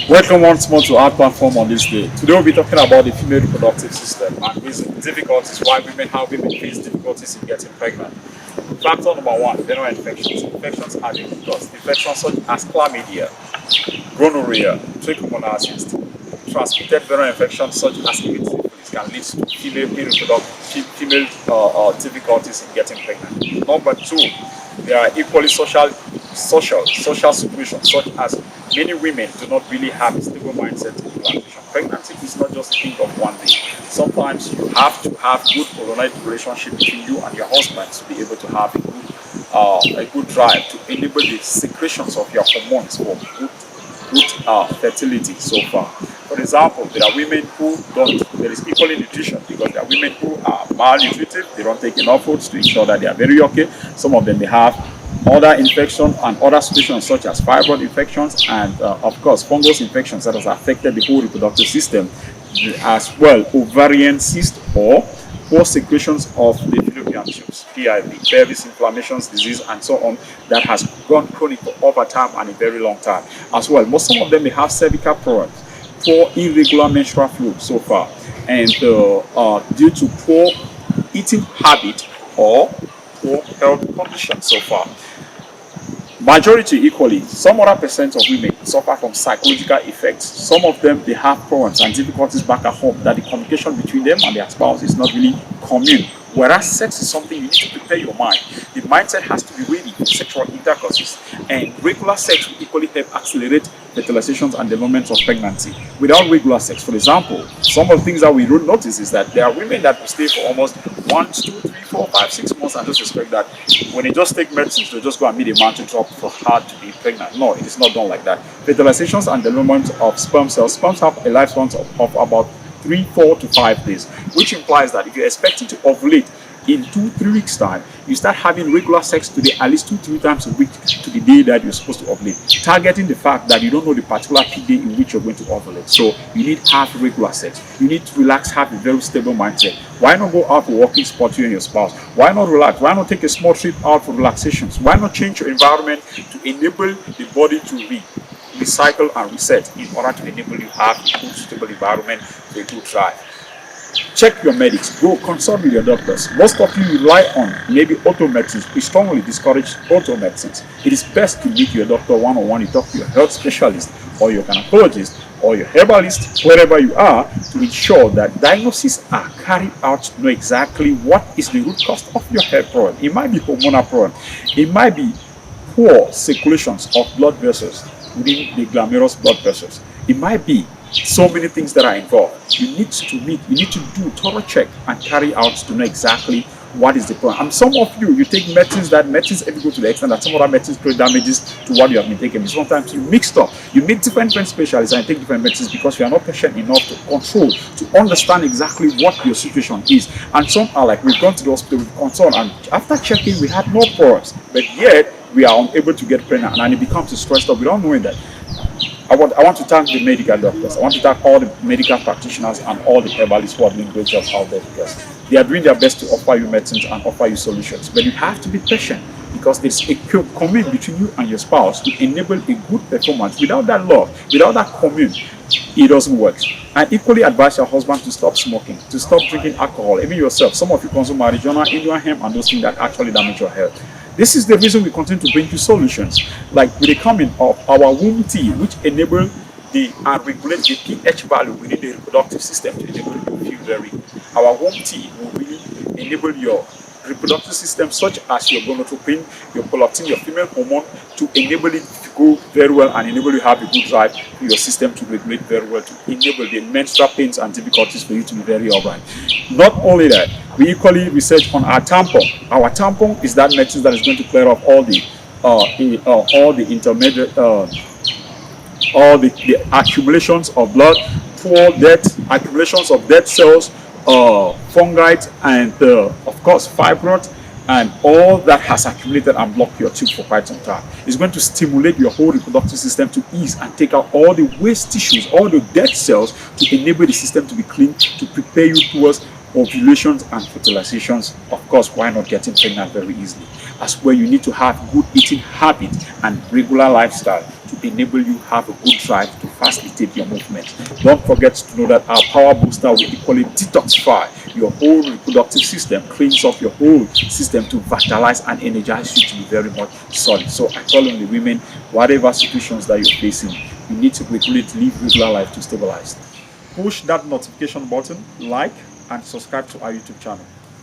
Welcome once more to our platform on this day. Today we'll be talking about the female reproductive system and reasons, difficulties, how women face difficulties in getting pregnant. Factor number one, venereal infections. Infections are the root cause. Infections such as chlamydia, gonorrhea, trichomoniasis, transmitted venereal infections such as syphilis can lead to female difficulties in getting pregnant. Number two, there are equally social situations such as many women do not really have a stable mindset in relationship. Pregnancy is not just a thing of one day. Sometimes you have to have good coordinated relationship between you and your husband to be able to have a good drive to enable the secretions of your hormones for good fertility so far. For example, there are women who don't, there is equally nutrition because there are women who are malnutritive, they don't take enough foods to ensure that they are very okay. Some of them may have other infections and other situations such as fibroid infections and of course fungus infections that has affected the whole reproductive system, as well ovarian cyst or poor secretions of the fallopian tubes, PIV, pelvis inflammations, disease, and so on, that has gone chronic for over time and a very long time. As well, some of them may have cervical problems, poor irregular menstrual flow so far, and due to poor eating habit or poor health conditions so far. Majority equally, some other percent of women suffer from psychological effects. Some of them, they have problems and difficulties back at home that the communication between them and their spouse is not really commune. Whereas sex is something you need to prepare your mind. The mindset has to be ready for sexual intercourses, and regular sex will equally help accelerate fertilizations and development of pregnancy. Without regular sex, for example, some of the things that we don't notice is that there are women that will stay for almost 1, 2, 3, 4, 5, 6 months and just expect that when they just take medicines, they'll just go and meet a man to drop for her to be pregnant. No, it is not done like that. Fertilizations and development of sperm cells. Sperms have a lifespan of about 3, 4 to 5 days, which implies that if you're expecting to ovulate in 2-3 weeks time, you start having regular sex today at least 2-3 times a week to the day that you're supposed to ovulate, targeting the fact that you don't know the particular peak day in which you're going to ovulate. So you need to have regular sex. You need to relax, have a very stable mindset. Why not go out for walking sport, you and your spouse? Why not relax? Why not take a small trip out for relaxations? Why not change your environment to enable the body to recycle and reset in order to enable you to have a good suitable environment for a good drive? Check your medics. Go consult with your doctors. Most of you rely on maybe auto medicines. We strongly discourage auto medicines. It is best to meet your doctor one-on-one. You talk to your health specialist or your gynecologist or your herbalist, wherever you are, to ensure that diagnoses are carried out to know exactly what is the root cause of your health problem. It might be hormonal problem. It might be poor circulations of blood vessels within the glomerulus blood vessels. It might be so many things that are involved. You need to do thorough check and carry out to know exactly what is the problem. And some of you take medicines if you go to the extent that some other medicines create damages to what you have been taking. Sometimes you mix up. You meet different specialists and take different medicines because you are not patient enough to control, to understand exactly what your situation is. And some are like, we've gone to the hospital with concern, and after checking, we had no problems, but yet we are unable to get pregnant, and it becomes a stress up without knowing that. I want to thank the medical doctors. I want to thank all the medical practitioners and all the herbalists who are doing great jobs out there, because they are doing their best to offer you medicines and offer you solutions. But you have to be patient because there's a commune between you and your spouse to enable a good performance. Without that love, without that commune, it doesn't work. And equally advise your husband to stop smoking, to stop drinking alcohol. Even yourself, some of you consume marijuana, Indian hemp, and those things that actually damage your health. This is the reason we continue to bring you solutions, like with the coming of our womb tea, which enable and regulate the pH value within the reproductive system to enable you to feel very good. Our womb tea will really enable your reproductive system, such as your gonadotropin, your prolactin, your female hormone, to enable it to go very well and enable you to have a good drive for your system to regulate very well, to enable the menstrual pains and difficulties for you to be very alright. Not only that, we equally research on our tampon. Our tampon is that medicine that is going to clear up all the intermediate, all the accumulations of blood, poor accumulations of dead cells, fungi, and of course fibroid, and all that has accumulated and blocked your tube for quite some time. It's going to stimulate your whole reproductive system to ease and take out all the waste tissues, all the dead cells, to enable the system to be clean, to prepare you towards ovulations and fertilizations. Of course, why not getting pregnant very easily? As well, you need to have good eating habit and regular lifestyle to enable you have a good drive to facilitate your movement. Don't forget to know that our power booster will equally detoxify your whole reproductive system, cleans up your whole system to vitalize and energize you to be very much solid. So I tell on the women, whatever situations that you're facing, you need to regulate, live regular life to stabilize. Push that notification button, like, and subscribe to our YouTube channel.